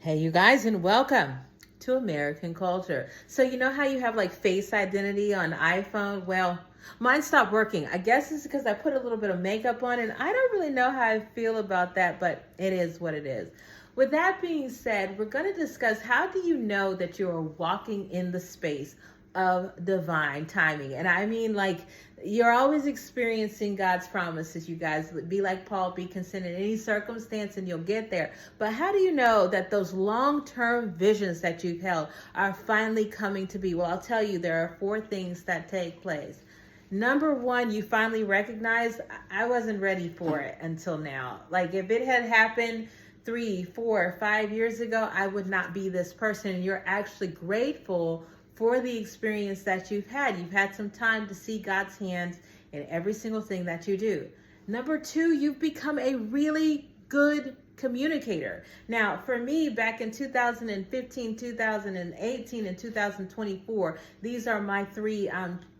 Hey, you guys, and welcome to American Culture. So, you know how you have like face identity on iPhone? Well, mine stopped working. I guess it's because I put a little bit of makeup on, and I don't really know how I feel about that, but it is what it is. With that being said, we're going to discuss how do you know that you are walking in the space of divine timing. And I mean, like, you're always experiencing God's promises, you guys. Be like Paul, be content in any circumstance, and you'll get there. But how do you know that those long-term visions that you've held are finally coming to be? Well, I'll tell you, there are 4 things that take place. Number one, you finally recognize I wasn't ready for it until now. Like, if it had happened 3, 4, 5 years ago, I would not be this person. And you're actually grateful for the experience that you've had. You've had some time to see God's hands in every single thing that you do. Number two, you've become a really good communicator. Now, for me, back in 2015, 2018, and 2024, these are my 3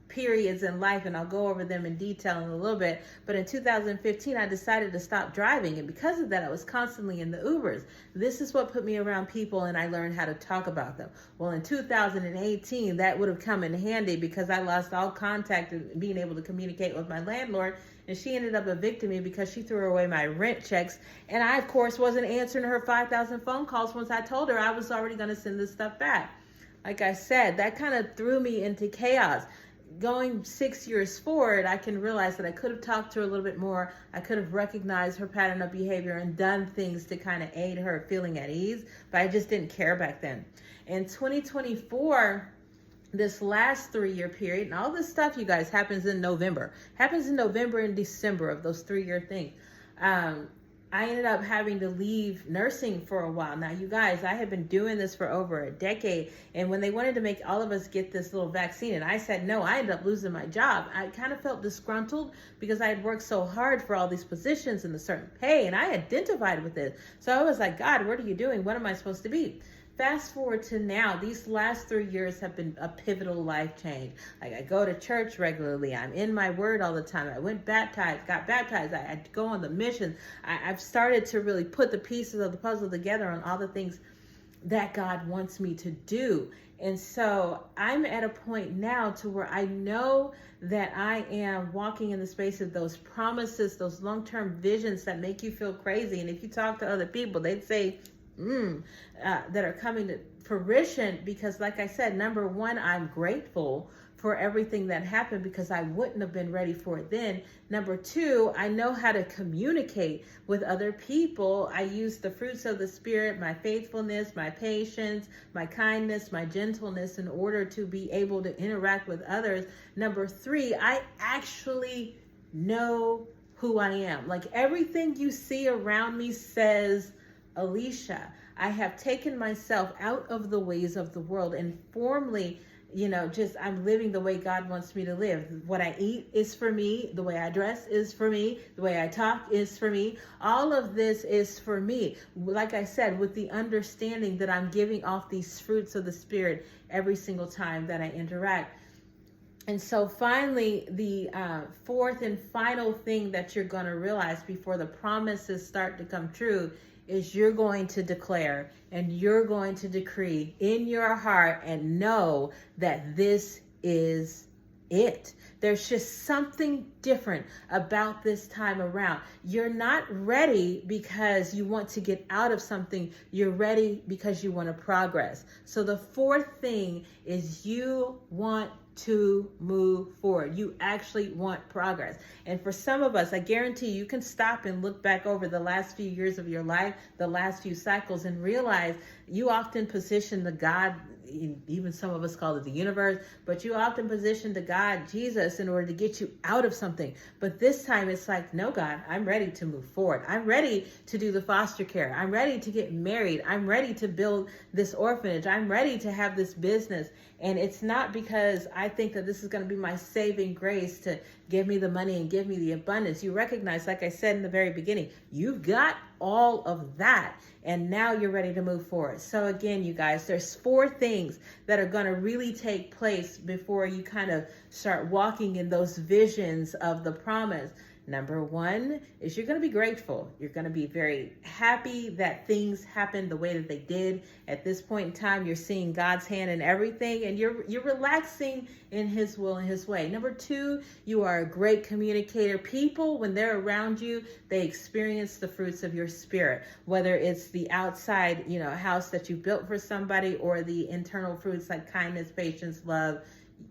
periods in life, and I'll go over them in detail in a little bit. But in 2015, I decided to stop driving, and because of that, I was constantly in the Ubers. This is what put me around people, and I learned how to talk about them. Well, in 2018, that would have come in handy because I lost all contact and being able to communicate with my landlord, and she ended up evicting me because she threw away my rent checks. And I, of course, wasn't answering her 5,000 phone calls once I told her I was already going to send this stuff back. Like I said, that kind of threw me into chaos. Going 6 years forward, I can realize that I could have talked to her a little bit more. I could have recognized her pattern of behavior and done things to kind of aid her feeling at ease, but I just didn't care back then. In 2024, this last 3-year period, and all this stuff, you guys, happens in November and December of those 3-year things. I ended up having to leave nursing for a while. Now, you guys, I had been doing this for over a decade. And when they wanted to make all of us get this little vaccine, and I said no, I ended up losing my job. I kind of felt disgruntled because I had worked so hard for all these positions and a certain pay, and I identified with it. So I was like, God, what are you doing? What am I supposed to be? Fast forward to now, these last 3 years have been a pivotal life change. Like, I go to church regularly. I'm in my word all the time. I got baptized. I go on the mission. I've started to really put the pieces of the puzzle together on all the things that God wants me to do. And so I'm at a point now to where I know that I am walking in the space of those promises, those long-term visions that make you feel crazy. And if you talk to other people, they'd say, that are coming to fruition because, like I said, number one, I'm grateful for everything that happened because I wouldn't have been ready for it then. Number two, I know how to communicate with other people. I use the fruits of the Spirit, my faithfulness, my patience, my kindness, my gentleness in order to be able to interact with others. Number three, I actually know who I am. Like, everything you see around me says, Alicia, I have taken myself out of the ways of the world and formally, I'm living the way God wants me to live. What I eat is for me. The way I dress is for me. The way I talk is for me. All of this is for me. Like I said, with the understanding that I'm giving off these fruits of the Spirit every single time that I interact. And so finally, the 4th and final thing that you're going to realize before the promises start to come true is you're going to declare and you're going to decree in your heart and know that this is it. There's just something different about this time around. You're not ready because you want to get out of something. You're ready because you want to progress. So the 4th thing is you want to move forward. You actually want progress. And for some of us, I guarantee you can stop and look back over the last few years of your life, the last few cycles, and realize you often position the God, even some of us call it the universe, but you often position the God, Jesus, in order to get you out of something. But this time it's like, no, God, I'm ready to move forward. I'm ready to do the foster care. I'm ready to get married. I'm ready to build this orphanage. I'm ready to have this business. And it's not because I think that this is going to be my saving grace to give me the money and give me the abundance. You recognize, like I said in the very beginning, you've got all of that. And now you're ready to move forward. So again, you guys, there's 4 things that are going to really take place before you kind of start walking in those visions of the promise. Number one is you're going to be grateful. You're going to be very happy that things happened the way that they did. At this point in time, you're seeing God's hand in everything, and you're relaxing in his will and his way. Number two, you are a great communicator. People, when they're around you, they experience the fruits of your spirit, whether it's the outside, house that you built for somebody, or the internal fruits like kindness, patience, love,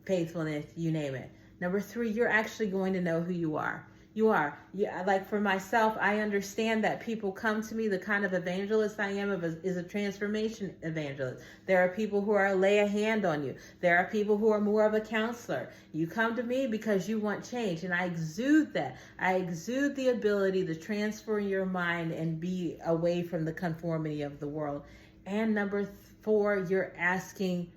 faithfulness, you name it. Number three, you're actually going to know who you are. You are. Yeah, like for myself, I understand that people come to me. The kind of evangelist I am is a transformation evangelist. There are people who are lay a hand on you. There are people who are more of a counselor. You come to me because you want change, and I exude that. I exude the ability to transfer your mind and be away from the conformity of the world. And number four, you're asking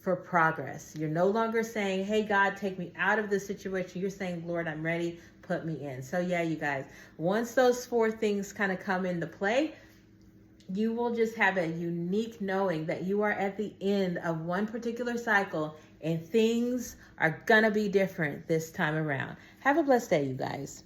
for progress. You're no longer saying, hey, God, take me out of this situation. You're saying, Lord, I'm ready. Put me in. So yeah, you guys, once those four things kind of come into play, you will just have a unique knowing that you are at the end of one particular cycle and things are gonna be different this time around. Have a blessed day, you guys.